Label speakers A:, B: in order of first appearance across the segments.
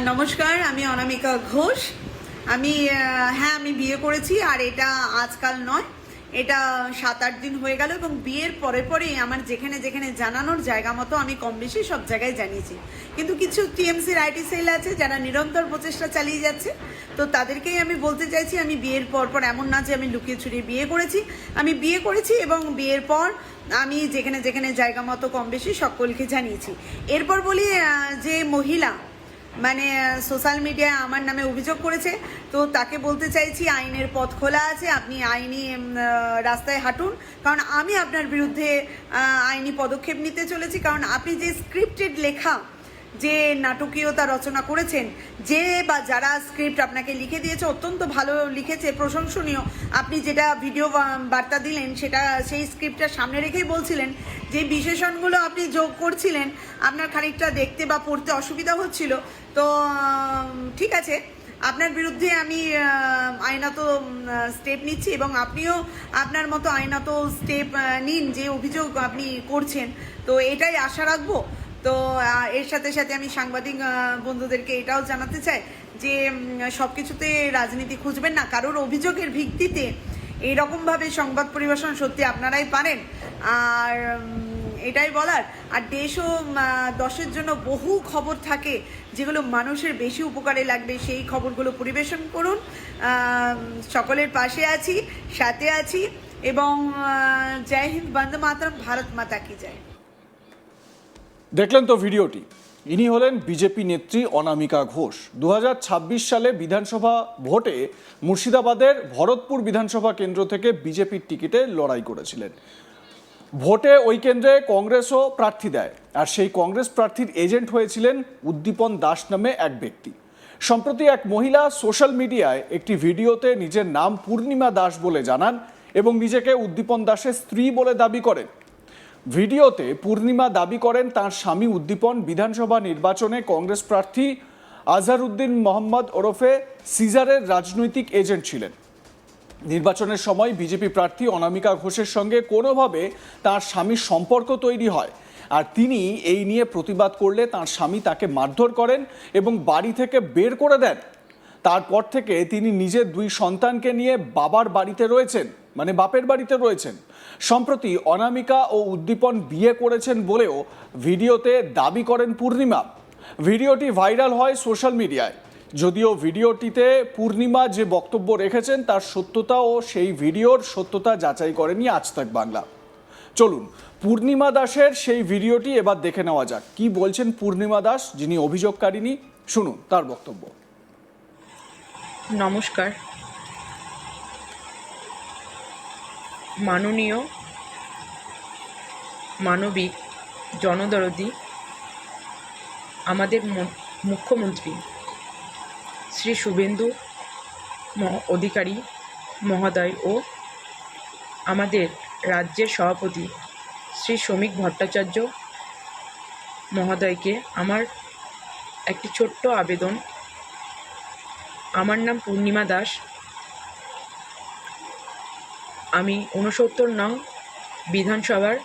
A: নমস্কার, আমি অনামিকা ঘোষ। আমি বিয়ে করেছি, আর এটা আজকাল নয়, এটা 7-8 দিন হয়ে গেল। এবং বিয়ের পরে পরেই আমার যেখানে যেখানে জানানোর জায়গা মতো আমি কম বেশি সব জায়গায় জানিয়েছি। কিন্তু কিছু টিএমসির আইটি সেল আছে যারা নিরন্তর প্রচেষ্টা চালিয়ে যাচ্ছে, তো তাদেরকেই আমি বলতে চাইছি, আমি বিয়ের পর এমন না যে আমি লুকিয়ে ছুড়িয়ে বিয়ে করেছি। আমি বিয়ে করেছি এবং বিয়ের পর আমি যেখানে যেখানে জায়গা মতো কম বেশি সকলকে জানিয়েছি। এরপর বলি, যে মহিলা সোশ্যাল মিডিয়ায় আমার নামে অভিযোগ করেছে, তো তাকে বলতে চাইছি আইনের পথ খোলা আছে, আপনি আইনি রাস্তায় হাঁটুন। কারণ আমি আপনার বিরুদ্ধে আইনি পদক্ষেপ নিতে চলেছি। কারণ আপনি যে স্ক্রিপ্টেড লেখা, যে নাটকীয়তা রচনা করেছেন, যে বা যারা স্ক্রিপ্ট আপনাকে লিখে দিয়েছে অত্যন্ত ভালো লিখেছে, প্রশংসনীয়। আপনি যেটা ভিডিও বার্তা দিলেন সেটা সেই স্ক্রিপ্টটা সামনে রেখেই বলছিলেন যে বিশেষণগুলো আপনি যোগ করছিলেন, আপনার খানিকটা দেখতে বা পড়তে অসুবিধা হচ্ছিল। তো ঠিক আছে, আপনার বিরুদ্ধে আমি আইনত স্টেপ নিচ্ছি এবং আপনিও আপনার মতো আইনত স্টেপ নিন যে অভিযোগ আপনি করছেন। তো এটাই আশা রাখবো। তো এর সাথে সাথে আমি সাংবাদিক বন্ধুদেরকে এটাও জানাতে চাই যে সব কিছুতে রাজনীতি খুঁজবেন না। কারোর অভিযোগের ভিত্তিতে এইরকমভাবে সংবাদ পরিবেশন সত্যি আপনারাই পারেন। আর এটাই বলার। আর দেশ ও দশের জন্য বহু খবর থাকে যেগুলো মানুষের বেশি উপকারে লাগবে, সেই খবরগুলো পরিবেশন করুন। সকলের পাশে আছি, সাথে আছি। এবং জয় হিন্দ, বন্দে মাতরম, ভারত মাতা কি জয়।
B: দেখলেন তো ভিডিওটি। ইনি হলেন বিজেপি নেত্রী অনামিকা ঘোষ। 2026 সালে বিধানসভা ভোটে মুর্শিদাবাদের ভরতপুর বিধানসভা কেন্দ্র থেকে বিজেপির টিকিটে লড়াই করেছিলেন। ভোটে ওই কেন্দ্রে কংগ্রেসও প্রার্থী দেয়, আর সেই কংগ্রেস প্রার্থীর এজেন্ট হয়েছিলেন উদ্দীপন দাস নামে এক ব্যক্তি। সম্প্রতি এক মহিলা সোশ্যাল মিডিয়ায় একটি ভিডিওতে নিজের নাম পূর্ণিমা দাস বলে জানান এবং নিজেকে উদ্দীপন দাসের স্ত্রী বলে দাবি করেন। ভিডিওতে পূর্ণিমা দাবি করেন তার স্বামী উদ্দীপন বিধানসভা নির্বাচনে কংগ্রেস প্রার্থী আজহারউদ্দিন মোহাম্মদ ওরফে সিজারের রাজনৈতিক এজেন্ট ছিলেন। নির্বাচনের সময় বিজেপি প্রার্থী অনামিকা ঘোষের সঙ্গে কোনোভাবে তার স্বামীর সম্পর্ক তৈরি হয়, আর তিনি এই নিয়ে প্রতিবাদ করলে তার স্বামী তাকে মারধর করেন এবং বাড়ি থেকে বের করে দেন। তারপর থেকে তিনি নিজের 2 সন্তানকে নিয়ে বাবার বাড়িতে রয়েছেন, বাপের বাড়িতে রয়েছেন। সম্প্রতি অনামিকা ও উদ্দীপন বিয়ে করেছেন বলেও ভিডিওতে দাবি করেন পূর্ণিমা। ভিডিওটি ভাইরাল হয় সোশ্যাল মিডিয়ায়। যদিও ভিডিওটিতে পূর্ণিমা যে বক্তব্য রেখেছেন তার সত্যতা ও সেই ভিডিওর সত্যতা যাচাই করেনি আজ তাক বাংলা। চলুন পূর্ণিমা দাসের সেই ভিডিওটি এবার দেখে নেওয়া যাক। কি বলছেন পূর্ণিমা দাস, যিনি অভিযোগকারিনী, শুনুন তার বক্তব্য।
C: নমস্কার। মাননীয় মানবিক জনদরদি আমাদের মুখ্যমন্ত্রী শ্রী শুভেন্দু অধিকারী মহোদয় ও আমাদের রাজ্যের সভাপতি শ্রী শ্রমিক ভট্টাচার্য মহোদয়কে আমার একটি ছোট্ট আবেদন। আমার নাম পূর্ণিমা দাস। আমি 69 নং বিধানসভার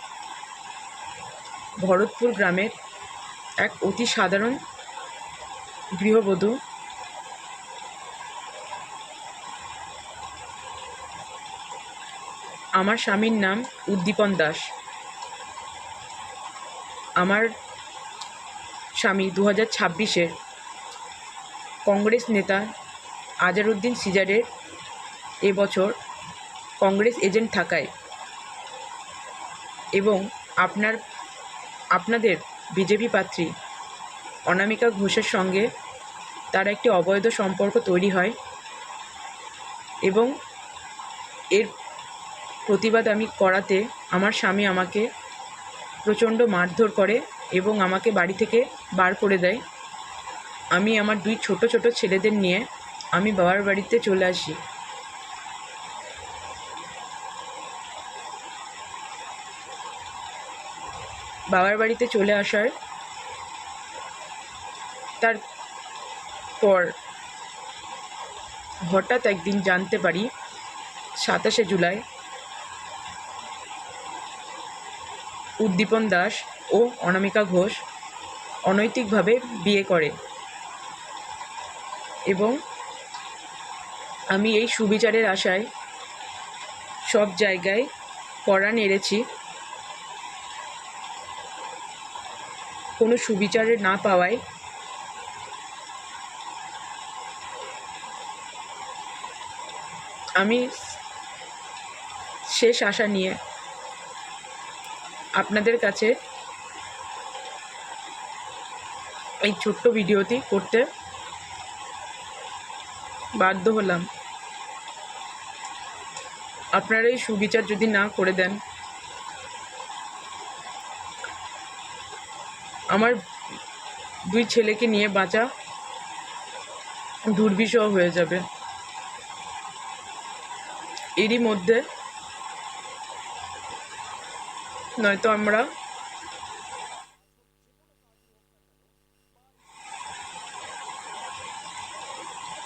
C: ভরতপুর গ্রামের এক অতি সাধারণ গৃহবধূ। আমার স্বামীর নাম উদ্দীপন দাস। আমার স্বামী 2026-এর কংগ্রেস নেতা আজহারউদ্দিন সিজারের এবছর কংগ্রেস এজেন্ট থাকায় এবং আপনাদের বিজেপি প্রার্থী অনামিকা ঘোষের সঙ্গে তার একটি অবৈধ সম্পর্ক তৈরি হয় এবং এর প্রতিবাদ আমি করাতে আমার স্বামী আমাকে প্রচণ্ড মারধর করে এবং আমাকে বাড়ি থেকে বার করে দেয়। আমি আমার 2 ছোট ছোট ছেলেদের নিয়ে আমি বাবার বাড়িতে চলে আসি। বাবার বাড়িতে চলে আসার তারপর হঠাৎ একদিন জানতে পারি 27শে জুলাই উদ্দীপন দাস ও অনামিকা ঘোষ অনৈতিকভাবে বিয়ে করে। এবং আমি এই সুবিচারের আশায় সব জায়গায় কড়া নেড়েছি। কোনো সুবিচারে না পাওয়ায় আমি শেষ আশা নিয়ে আপনাদের কাছে এই ছোট্ট ভিডিওটি করতে বাধ্য হলাম। আপনারা এই সুবিচার যদি না করে দেন, আমার 2 ছেলেকে নিয়ে বাঁচা দুর্বিষহ হয়ে যাবে। এরই মধ্যে নয়তো আমরা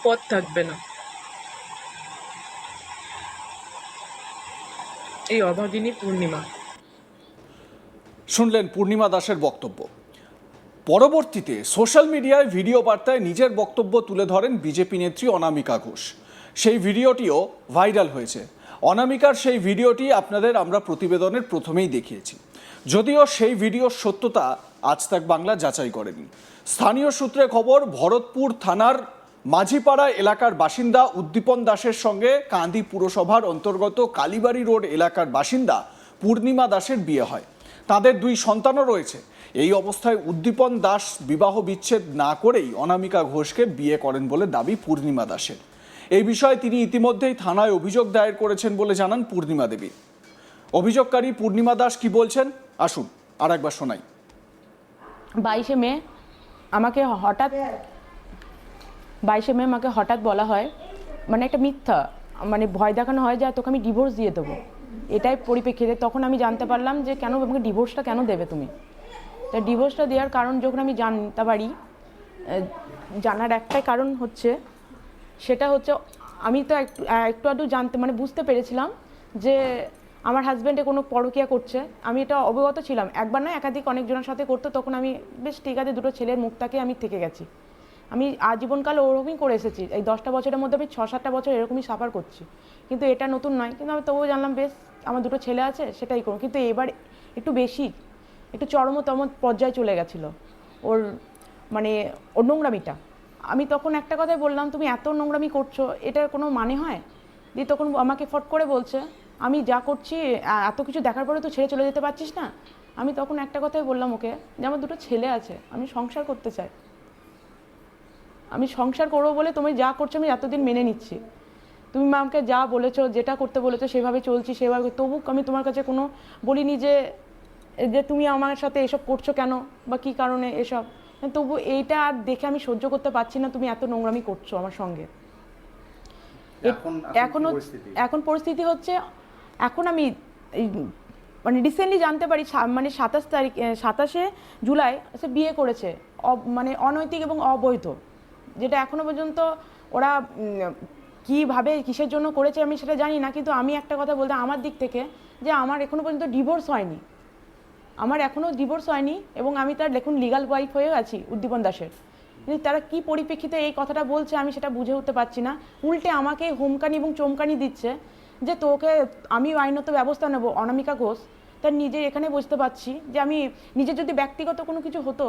C: পথ থাকবে না। এই অভাগিনী পূর্ণিমা।
B: শুনলেন পূর্ণিমা দাসের বক্তব্য। পরবর্তীতে সোশ্যাল মিডিয়ায় ভিডিও বার্তায় নিজের বক্তব্য তুলে ধরেন বিজেপি নেত্রী অনামিকা ঘোষ। সেই ভিডিওটিও ভাইরাল হয়েছে। অনামিকার সেই ভিডিওটি আপনাদের আমরা প্রতিবেদনের প্রথমেই দেখিয়েছি, যদিও সেই ভিডিওর সত্যতা আজ তাক বাংলা যাচাই করেনি। স্থানীয় সূত্রে খবর, ভরতপুর থানার মাঝিপাড়া এলাকার বাসিন্দা উদ্দীপন দাসের সঙ্গে কান্দি পুরসভার অন্তর্গত কালীবাড়ি রোড এলাকার বাসিন্দা পূর্ণিমা দাসের বিয়ে হয়। তাদের 2 সন্তানও রয়েছে। এই অবস্থায় উদ্দীপন দাস বিবাহ বিচ্ছেদ না করেই অনামিকা ঘোষকে বিয়ে করেন বলে দাবি পূর্ণিমা দাসের। এই বিষয়ে তিনি ইতিমধ্যেই থানায় অভিযোগ দায়ের করেছেন বলে জানান পূর্ণিমা দেবী। অভিযোগকারী পূর্ণিমা দাস কি বলছেন আসুন আর একবার শোনাই।
D: 22 মে আমাকে হঠাৎ বলা হয়, মানে একটা মিথ্যা, মানে ভয় দেখানো হয় যে তোকে আমি ডিভোর্স দিয়ে দেবো। এটাই পরিপ্রেক্ষিতে তখন আমি জানতে পারলাম যে কেন আমাকে ডিভোর্সটা কেন দেবে তুমি। তা ডিভোর্সটা দেওয়ার কারণ যখন আমি জানতে পারি, জানার একটাই কারণ হচ্ছে, সেটা হচ্ছে আমি তো একটু আধটু জানতে মানে বুঝতে পেরেছিলাম যে আমার হাজব্যান্ডে কোনো পরকীয়া করছে। আমি এটা অবগত ছিলাম, একবার নয় একাধিক অনেকজনের সাথে করতো। তখন আমি বেশ ঠিক আছে, 2টো ছেলের মুখটাকে আমি থেকে গেছি। আমি আজীবনকাল ওরকমই করে এসেছি। এই 10টা বছরের মধ্যে আমি 6-7টা বছর এরকমই সাফার করছি, কিন্তু এটা নতুন নয়। কিন্তু আমি তবুও জানলাম বেশ আমার 2টো ছেলে আছে, সেটাই করুন। কিন্তু এবার একটু চরমতম পর্যায়ে চলে গেছিলো ওর, মানে ওর নোংরামিটা। আমি তখন একটা কথাই বললাম, তুমি এত নোংরামি করছো, এটার কোনো মানে হয়? দিয়ে তখন আমাকে ফট করে বলছে, আমি যা করছি এত কিছু দেখার পরে তো ছেড়ে চলে যেতে পারছিস না। আমি তখন একটা কথাই বললাম ওকে, যে আমার 2টো ছেলে আছে, আমি সংসার করতে চাই। আমি সংসার করবো বলে তুমি যা করছো আমি এতদিন মেনে নিচ্ছি। তুমি আমাকে যা বলেছো, যেটা করতে বলেছো সেভাবে চলছি, সেভাবে। তবু আমি তোমার কাছে কোনো বলিনি যে তুমি আমার সাথে এসব করছো কেন বা কী কারণে এসব। তবু এইটা আর দেখে আমি সহ্য করতে পারছি না, তুমি এত নোংরামি করছো আমার সঙ্গে। এখন পরিস্থিতি হচ্ছে, এখন আমি মানে রিসেন্টলি জানতে পারি, মানে 27 জুলাই সে বিয়ে করেছে, মানে অনৈতিক এবং অবৈধ। যেটা এখনো পর্যন্ত ওরা কীভাবে কিসের জন্য করেছে আমি সেটা জানি না। কিন্তু আমি একটা কথা বলতে, আমার দিক থেকে, যে আমার এখনো পর্যন্ত ডিভোর্স হয়নি, আমার এখনও ডিভোর্স হয়নি এবং আমি তার দেখুন লিগাল ওয়াইফ হয়েও আছি উদ্দীপন দাসের। কিন্তু তারা কী পরিপ্রেক্ষিতে এই কথাটা বলছে আমি সেটা বুঝে উঠতে পারছি না। উল্টে আমাকে হুমকানি এবং চমকানি দিচ্ছে যে তোকে আমি আইনত ব্যবস্থা নেব। অনামিকা ঘোষ তার নিজে এখানে বুঝতে পারছি যে আমি নিজের যদি ব্যক্তিগত কোনো কিছু হতো,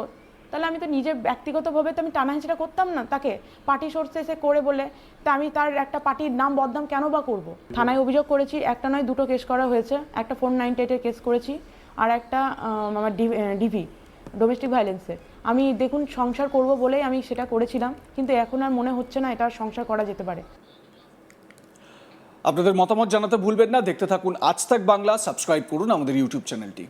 D: তাহলে আমি তো নিজের ব্যক্তিগতভাবে তো আমি টানাহেঁচড়া করতাম না তাকে, পার্টি সোর্সে এসে করে বলে। তা আমি তার একটা পার্টির নাম বদনাম কেন বা করব। থানায় অভিযোগ করেছি, একটা নয় 2টো কেস করা হয়েছে। একটা 498-এর কেস করেছি, আর একটা আমার ডিভি ডোমেস্টিক ভায়োলেন্সে। আমি দেখুন সংসার করব বলেই আমি সেটা করেছিলাম, কিন্তু এখন আর মনে হচ্ছে না এটা সংসার করা যেতে পারে।
B: আপনাদের মতামত জানাতে ভুলবেন না। দেখতে থাকুন আজ তাক বাংলা, সাবস্ক্রাইব করুন আমাদের ইউটিউব চ্যানেলটি।